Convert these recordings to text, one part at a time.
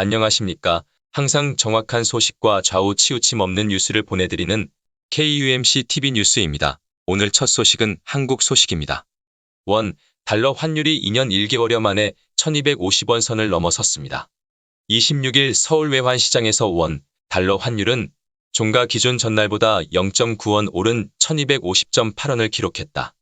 안녕하십니까. 항상 정확한 소식과 좌우 치우침 없는 뉴스를 보내드리는 KUMC TV 뉴스입니다. 오늘 첫 소식은 한국 소식입니다. 원, 달러 환율이 2년 1개월여 만에 1250원 선을 넘어섰습니다. 26일 서울 외환시장에서 원, 달러 환율은 종가 기준 전날보다 0.9원 오른 1250.8원을 기록했다.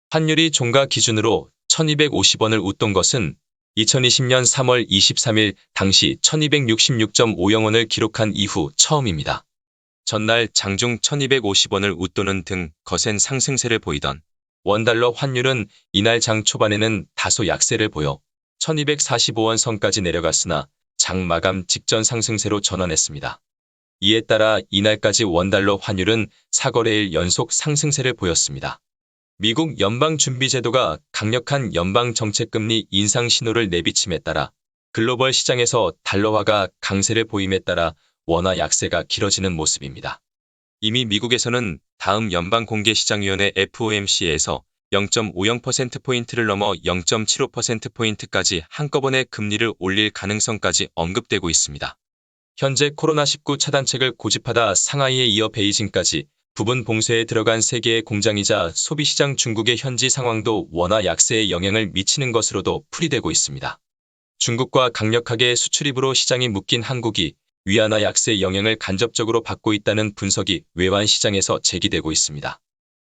환율이 종가 기준으로 1250원을 웃돈 것은 2020년 3월 23일 당시 1266.50원을 기록한 이후 처음입니다. 전날 장중 1250원을 웃도는 등 거센 상승세를 보이던 원달러 환율은 이날 장 초반에는 다소 약세를 보여 1245원 선까지 내려갔으나 장 마감 직전 상승세로 전환했습니다. 이에 따라 이날까지 원달러 환율은 4거래일 연속 상승세를 보였습니다. 미국 연방준비제도가 강력한 연방정책금리 인상 신호를 내비침에 따라 글로벌 시장에서 달러화가 강세를 보임에 따라 원화 약세가 길어지는 모습입니다. 이미 미국에서는 다음 연방공개시장위원회 FOMC에서 0.50%포인트를 넘어 0.75%포인트까지 한꺼번에 금리를 올릴 가능성까지 언급되고 있습니다. 현재 코로나19 차단책을 고집하다 상하이에 이어 베이징까지 부분 봉쇄에 들어간 세계의 공장이자 소비시장 중국의 현지 상황도 원화 약세에 영향을 미치는 것으로도 풀이되고 있습니다. 중국과 강력하게 수출입으로 시장이 묶인 한국이 위안화 약세 영향을 간접적으로 받고 있다는 분석이 외환시장에서 제기되고 있습니다.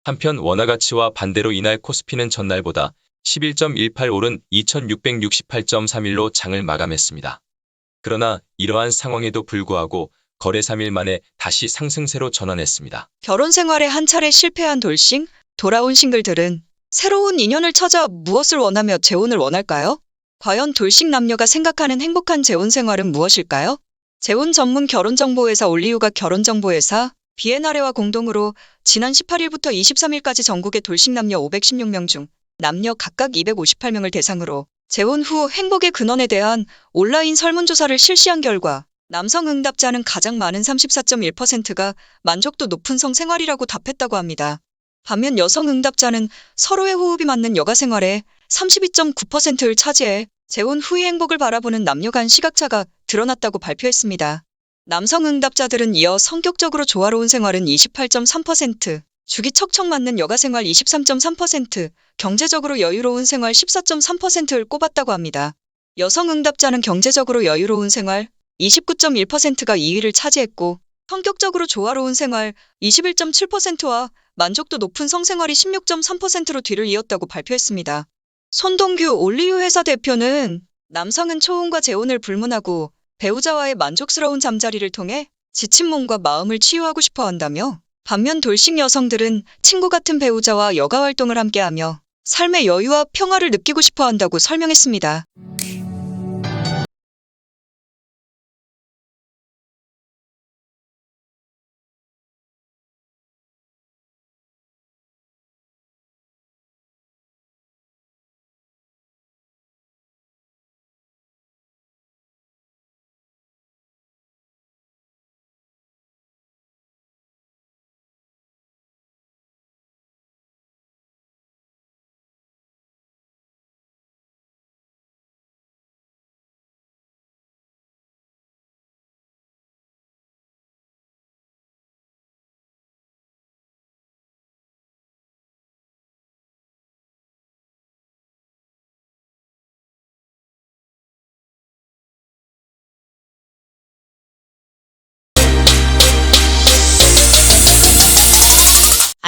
한편 원화 가치와 반대로 이날 코스피는 전날보다 11.18 오른 2668.31로 장을 마감했습니다. 그러나 이러한 상황에도 불구하고 거래 3일 만에 다시 상승세로 전환했습니다. 결혼 생활에 한 차례 실패한 돌싱, 돌아온 싱글들은 새로운 인연을 찾아 무엇을 원하며 재혼을 원할까요? 과연 돌싱 남녀가 생각하는 행복한 재혼 생활은 무엇일까요? 재혼 전문 결혼정보회사 올리유가 결혼정보회사 비엔나레와 공동으로 지난 18일부터 23일까지 전국의 돌싱 남녀 516명 중 남녀 각각 258명을 대상으로 재혼 후 행복의 근원에 대한 온라인 설문조사를 실시한 결과 남성 응답자는 가장 많은 34.1%가 만족도 높은 성생활이라고 답했다고 합니다. 반면 여성 응답자는 서로의 호흡이 맞는 여가 생활에 32.9%를 차지해 재혼 후의 행복을 바라보는 남녀 간 시각차가 드러났다고 발표했습니다. 남성 응답자들은 이어 성격적으로 조화로운 생활은 28.3%, 죽이 척척 맞는 여가 생활 23.3%, 경제적으로 여유로운 생활 14.3%를 꼽았다고 합니다. 여성 응답자는 경제적으로 여유로운 생활 29.1%가 2위를 차지했고 성격적으로 조화로운 생활 21.7%와 만족도 높은 성생활이 16.3%로 뒤를 이었다고 발표했습니다. 손동규 올리유 회사 대표는 남성은 초혼과 재혼을 불문하고 배우자와의 만족스러운 잠자리를 통해 지친 몸과 마음을 치유하고 싶어 한다며 반면 돌싱 여성들은 친구 같은 배우자와 여가 활동을 함께하며 삶의 여유와 평화를 느끼고 싶어 한다고 설명했습니다.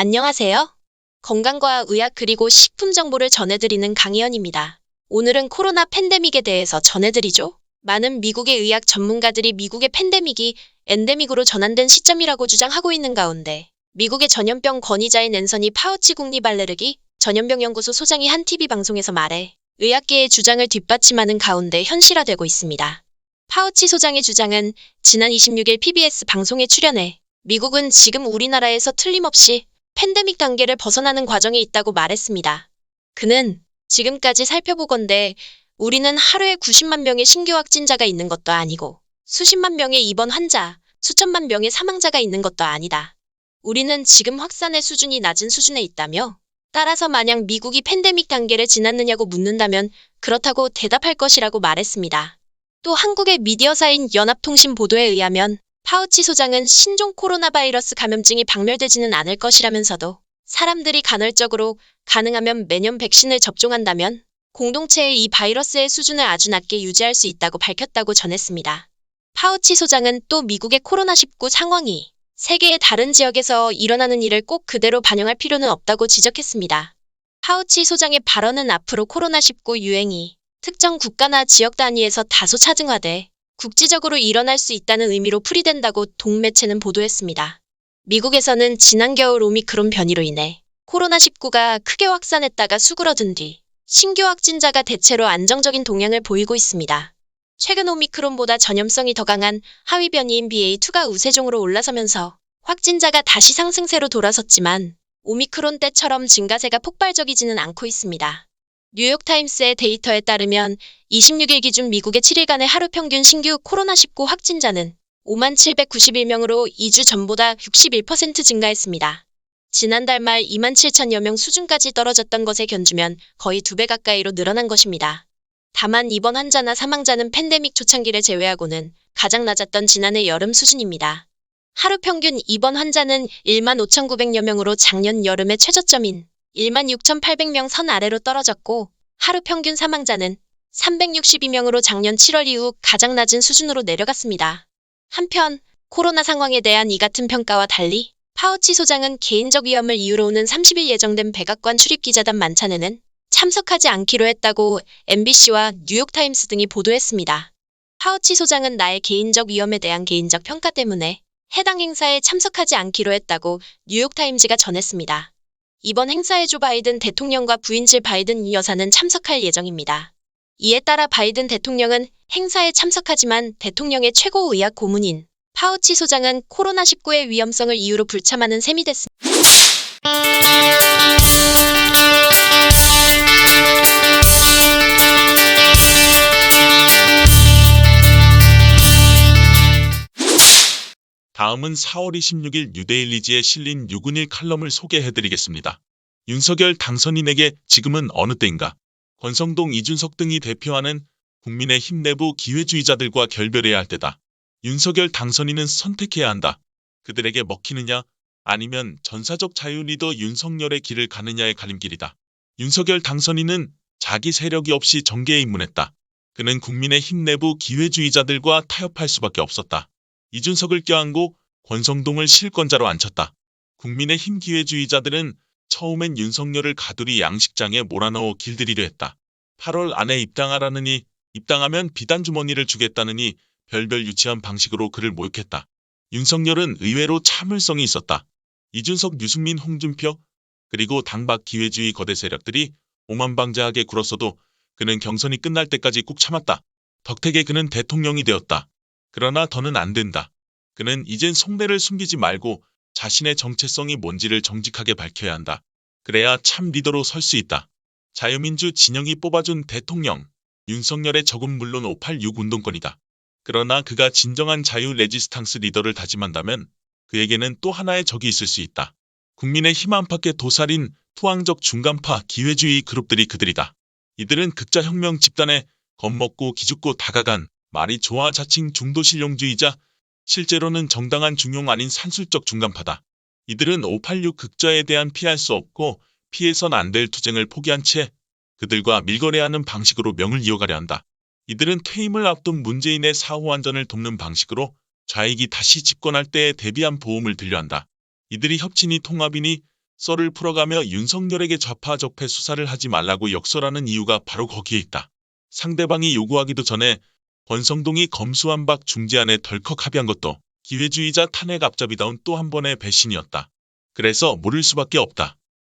안녕하세요. 건강과 의학 그리고 식품 정보를 전해드리는 강희연입니다. 오늘은 코로나 팬데믹에 대해서 전해드리죠. 많은 미국의 의학 전문가들이 미국의 팬데믹이 엔데믹으로 전환된 시점이라고 주장하고 있는 가운데 미국의 전염병 권위자인 앤서니 파우치 국립알레르기 전염병연구소 소장이 한 TV 방송에서 말해 의학계의 주장을 뒷받침하는 가운데 현실화되고 있습니다. 파우치 소장의 주장은 지난 26일 PBS 방송에 출연해 미국은 지금 우리나라에서 틀림없이 팬데믹 단계를 벗어나는 과정에 있다고 말했습니다. 그는 지금까지 살펴보건대 우리는 하루에 90만 명의 신규 확진자가 있는 것도 아니고 수십만 명의 입원 환자, 수천만 명의 사망자가 있는 것도 아니다. 우리는 지금 확산의 수준이 낮은 수준에 있다며 따라서 만약 미국이 팬데믹 단계를 지났느냐고 묻는다면 그렇다고 대답할 것이라고 말했습니다. 또 한국의 미디어사인 연합통신 보도에 의하면 파우치 소장은 신종 코로나 바이러스 감염증이 박멸되지는 않을 것이라면서도 사람들이 간헐적으로 가능하면 매년 백신을 접종한다면 공동체의 이 바이러스의 수준을 아주 낮게 유지할 수 있다고 밝혔다고 전했습니다. 파우치 소장은 또 미국의 코로나19 상황이 세계의 다른 지역에서 일어나는 일을 꼭 그대로 반영할 필요는 없다고 지적했습니다. 파우치 소장의 발언은 앞으로 코로나19 유행이 특정 국가나 지역 단위에서 다소 차등화돼 국지적으로 일어날 수 있다는 의미로 풀이된다고 동매체는 보도했습니다. 미국에서는 지난 겨울 오미크론 변이로 인해 코로나19가 크게 확산했다가 수그러든 뒤 신규 확진자가 대체로 안정적인 동향을 보이고 있습니다. 최근 오미크론보다 전염성이 더 강한 하위 변이인 BA2가 우세종으로 올라서면서 확진자가 다시 상승세로 돌아섰지만 오미크론 때처럼 증가세가 폭발적이지는 않고 있습니다. 뉴욕타임스의 데이터에 따르면 26일 기준 미국의 7일간의 하루 평균 신규 코로나19 확진자는 5만 791명으로 2주 전보다 61% 증가했습니다. 지난달 말 2만 7천여 명 수준까지 떨어졌던 것에 견주면 거의 2배 가까이로 늘어난 것입니다. 다만 입원 환자나 사망자는 팬데믹 초창기를 제외하고는 가장 낮았던 지난해 여름 수준입니다. 하루 평균 입원 환자는 1만 5,900여 명으로 작년 여름의 최저점인 1만 6,800명 선 아래로 떨어졌고 하루 평균 사망자는 362명으로 작년 7월 이후 가장 낮은 수준으로 내려갔습니다. 한편 코로나 상황에 대한 이 같은 평가와 달리 파우치 소장은 개인적 위험을 이유로 오는 30일 예정된 백악관 출입기자단 만찬에는 참석하지 않기로 했다고 MBC와 뉴욕타임스 등이 보도했습니다. 파우치 소장은 나의 개인적 위험에 대한 개인적 평가 때문에 해당 행사에 참석하지 않기로 했다고 뉴욕타임즈가 전했습니다. 이번 행사에 조 바이든 대통령과 부인 질 바이든 여사는 참석할 예정입니다. 이에 따라 바이든 대통령은 행사에 참석하지만 대통령의 최고 의학 고문인 파우치 소장은 코로나19의 위험성을 이유로 불참하는 셈이 됐습니다. 다음은 4월 26일 뉴데일리지에 실린 6은일 칼럼을 소개해드리겠습니다. 윤석열 당선인에게 지금은 어느 때인가? 권성동, 이준석 등이 대표하는 국민의힘 내부 기회주의자들과 결별해야 할 때다. 윤석열 당선인은 선택해야 한다. 그들에게 먹히느냐 아니면 전사적 자유 리더 윤석열의 길을 가느냐의 갈림길이다. 윤석열 당선인은 자기 세력이 없이 정계에 입문했다. 그는 국민의힘 내부 기회주의자들과 타협할 수밖에 없었다. 이준석을 껴안고 권성동을 실권자로 앉혔다. 국민의힘 기회주의자들은 처음엔 윤석열을 가두리 양식장에 몰아넣어 길들이려 했다. 8월 안에 입당하라느니 입당하면 비단 주머니를 주겠다느니 별별 유치한 방식으로 그를 모욕했다. 윤석열은 의외로 참을성이 있었다. 이준석, 유승민, 홍준표 그리고 당박 기회주의 거대 세력들이 오만방자하게 굴었어도 그는 경선이 끝날 때까지 꾹 참았다. 덕택에 그는 대통령이 되었다. 그러나 더는 안 된다. 그는 이젠 속내를 숨기지 말고 자신의 정체성이 뭔지를 정직하게 밝혀야 한다. 그래야 참 리더로 설 수 있다. 자유민주 진영이 뽑아준 대통령, 윤석열의 적은 물론 586 운동권이다. 그러나 그가 진정한 자유 레지스탕스 리더를 다짐한다면 그에게는 또 하나의 적이 있을 수 있다. 국민의힘 안팎의 도살인, 투항적 중간파 기회주의 그룹들이 그들이다. 이들은 극자혁명 집단에 겁먹고 기죽고 다가간 말이 좋아 자칭 중도실용주의자, 실제로는 정당한 중용 아닌 산술적 중간파다. 이들은 586 극자에 대한 피할 수 없고 피해선 안 될 투쟁을 포기한 채 그들과 밀거래하는 방식으로 명을 이어가려 한다. 이들은 퇴임을 앞둔 문재인의 사후 안전을 돕는 방식으로 좌익이 다시 집권할 때에 대비한 보험을 들려한다. 이들이 협치니 통합이니 썰을 풀어가며 윤석열에게 좌파 적폐 수사를 하지 말라고 역설하는 이유가 바로 거기에 있다. 상대방이 요구하기도 전에 권성동이 검수완 박 중재안에 덜컥 합의한 것도 기회주의자 탄핵 앞잡이다운 또 한 번의 배신이었다. 그래서 모를 수밖에 없다.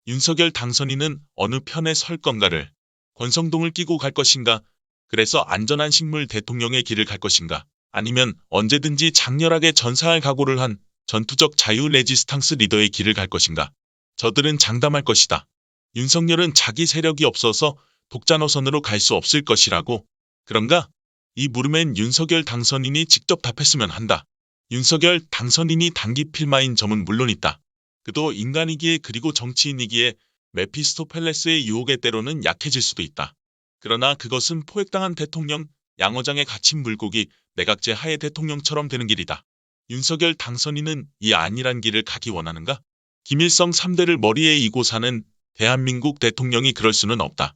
윤석열 당선인은 어느 편에 설 건가를, 권성동을 끼고 갈 것인가, 그래서 안전한 식물 대통령의 길을 갈 것인가, 아니면 언제든지 장렬하게 전사할 각오를 한 전투적 자유 레지스탕스 리더의 길을 갈 것인가. 저들은 장담할 것이다. 윤석열은 자기 세력이 없어서 독자 노선으로 갈 수 없을 것이라고. 그런가? 이 물음엔 윤석열 당선인이 직접 답했으면 한다. 윤석열 당선인이 단기 필마인 점은 물론 있다. 그도 인간이기에 그리고 정치인이기에 메피스토펠레스의 유혹에 때로는 약해질 수도 있다. 그러나 그것은 포획당한 대통령, 양어장에 갇힌 물고기 내각제 하에 대통령처럼 되는 길이다. 윤석열 당선인은 이 안일한 길을 가기 원하는가? 김일성 3대를 머리에 이고 사는 대한민국 대통령이 그럴 수는 없다.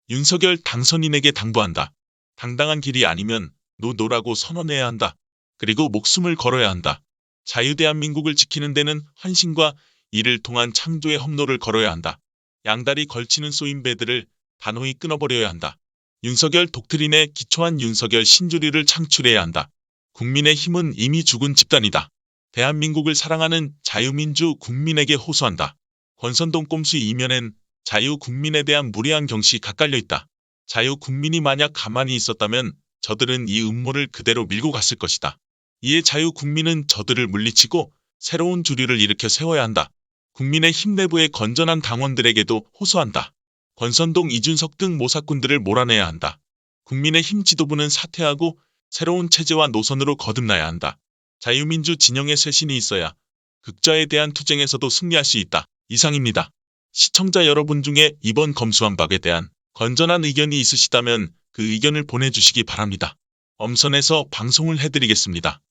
윤석열 당선인에게 당부한다. 당당한 길이 아니면 노노라고 선언해야 한다. 그리고 목숨을 걸어야 한다. 자유대한민국을 지키는 데는 헌신과 이를 통한 창조의 험로를 걸어야 한다. 양다리 걸치는 쏘임배들을 단호히 끊어버려야 한다. 윤석열 독트린에 기초한 윤석열 신조리를 창출해야 한다. 국민의 힘은 이미 죽은 집단이다. 대한민국을 사랑하는 자유민주 국민에게 호소한다. 권선동 꼼수 이면엔 자유국민에 대한 무례한 경시가 깔려 있다. 자유국민이 만약 가만히 있었다면 저들은 이 음모를 그대로 밀고 갔을 것이다. 이에 자유국민은 저들을 물리치고 새로운 주류를 일으켜 세워야 한다. 국민의 힘 내부의 건전한 당원들에게도 호소한다. 권선동, 이준석 등 모사꾼들을 몰아내야 한다. 국민의 힘 지도부는 사퇴하고 새로운 체제와 노선으로 거듭나야 한다. 자유민주 진영의 쇄신이 있어야 극자에 대한 투쟁에서도 승리할 수 있다. 이상입니다. 시청자 여러분 중에 이번 검수완 박에 대한 건전한 의견이 있으시다면 그 의견을 보내주시기 바랍니다. 엄선해서 방송을 해드리겠습니다.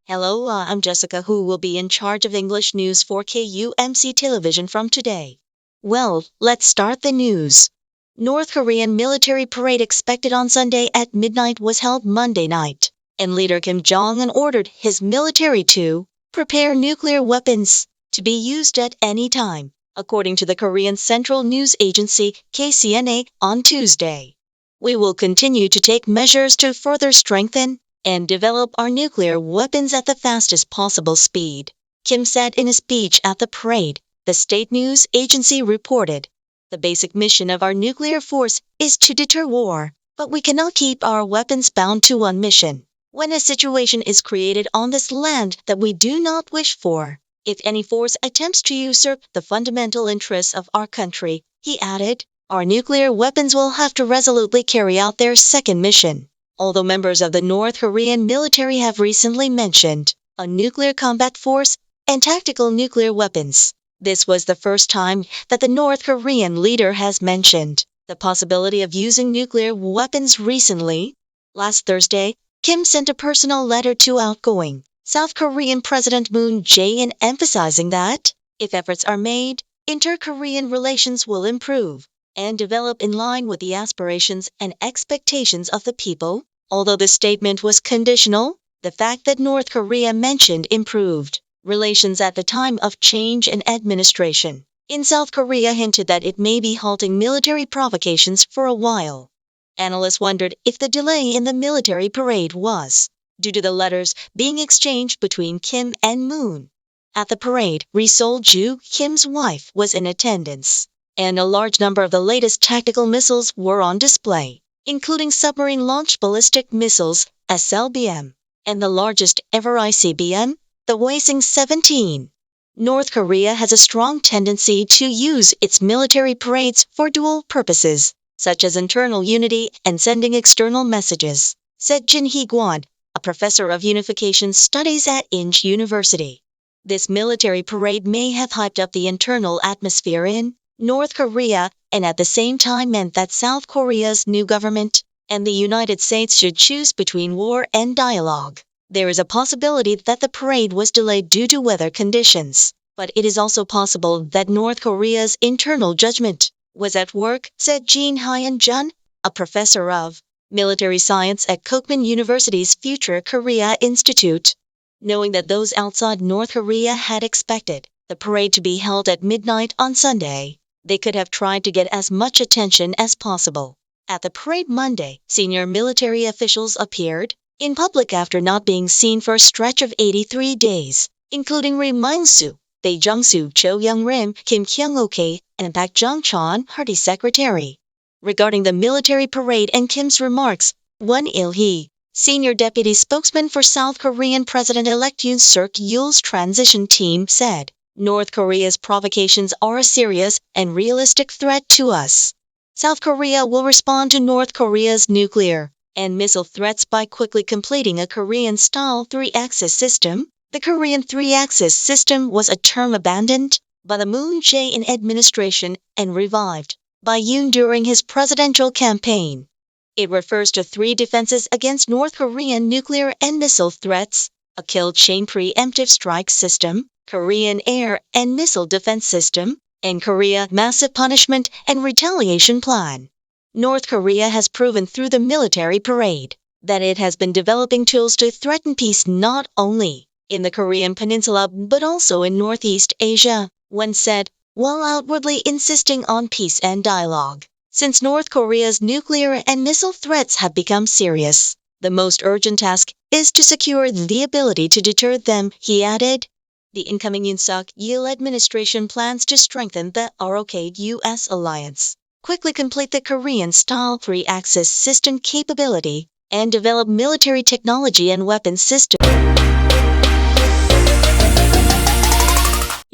Hello, I'm Jessica, who will be in charge of English news for KUMC Television from today. Well, let's start the news. North Korean military parade expected on Sunday at midnight was held Monday night, and leader Kim Jong-un ordered his military to prepare nuclear weapons to be used at any time, according to the Korean Central News Agency KCNA on Tuesday. We will continue to take measures to further strengthen and develop our nuclear weapons at the fastest possible speed, Kim said in a speech at the parade, the state news agency reported. The basic mission of our nuclear force is to deter war, but we cannot keep our weapons bound to one mission. When a situation is created on this land that we do not wish for, if any force attempts to usurp the fundamental interests of our country, he added, our nuclear weapons will have to resolutely carry out their second mission. Although members of the North Korean military have recently mentioned a nuclear combat force and tactical nuclear weapons, this was the first time that the North Korean leader has mentioned the possibility of using nuclear weapons recently. Last Thursday, Kim sent a personal letter to outgoing South Korean President Moon Jae-in emphasizing that, if efforts are made, inter-Korean relations will improve and develop in line with the aspirations and expectations of the people. Although the statement was conditional, the fact that North Korea mentioned improved relations at the time of change in administration in South Korea hinted that it may be halting military provocations for a while. Analysts wondered if the delay in the military parade was due to the letters being exchanged between Kim and Moon. At the parade, Ri Sol-ju, Kim's wife, was in attendance, and a large number of the latest tactical missiles were on display, including submarine-launched ballistic missiles, SLBM, and the largest ever ICBM, the Hwasong-17. North Korea has a strong tendency to use its military parades for dual purposes, such as internal unity and sending external messages, said Jin Hee-kwon, a professor of unification studies at Inch University. This military parade may have hyped up the internal atmosphere in North Korea and at the same time meant that South Korea's new government and the United States should choose between war and dialogue. There is a possibility that the parade was delayed due to weather conditions, but it is also possible that North Korea's internal judgment was at work, said Jean Hyun-jun, a professor of military science at Kookmin University's Future Korea Institute. Knowing that those outside North Korea had expected the parade to be held at midnight on Sunday, they could have tried to get as much attention as possible. At the parade Monday, senior military officials appeared in public after not being seen for a stretch of 83 days, including Ri Myung-soo, Bae Jung-soo, Cho Young-rim, Kim Kyung-ok, and Park Jong-chon, party secretary. Regarding the military parade and Kim's remarks, Won Il-hee, senior deputy spokesman for South Korean President-elect Yoon Suk-yeol's transition team, said, North Korea's provocations are a serious and realistic threat to us. South Korea will respond to North Korea's nuclear and missile threats by quickly completing a Korean-style three-axis system. The Korean three-axis system was a term abandoned by the Moon Jae-in administration and revived by Yoon during his presidential campaign. It refers to 3 defenses against North Korean nuclear and missile threats: a kill chain preemptive strike system, Korean air and missile defense system, and Korea massive punishment and retaliation plan. North Korea has proven through the military parade that it has been developing tools to threaten peace not only in the Korean peninsula but also in Northeast Asia, when said, while outwardly insisting on peace and dialogue. Since North Korea's nuclear and missile threats have become serious, the most urgent task is to secure the ability to deter them, he added. The incoming Yoon Suk-yeol administration plans to strengthen the ROK-US alliance, quickly complete the Korean-style three-axis system capability, and develop military technology and weapons systems.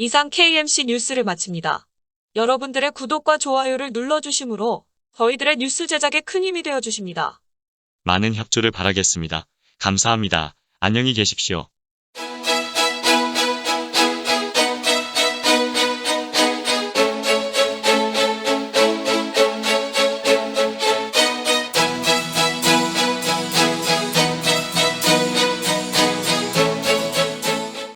이상 KMC 뉴스를 마칩니다. 여러분들의 구독과 좋아요를 눌러주시므로 저희들의 뉴스 제작에 큰 힘이 되어주십니다. 많은 협조를 바라겠습니다. 감사합니다. 안녕히 계십시오.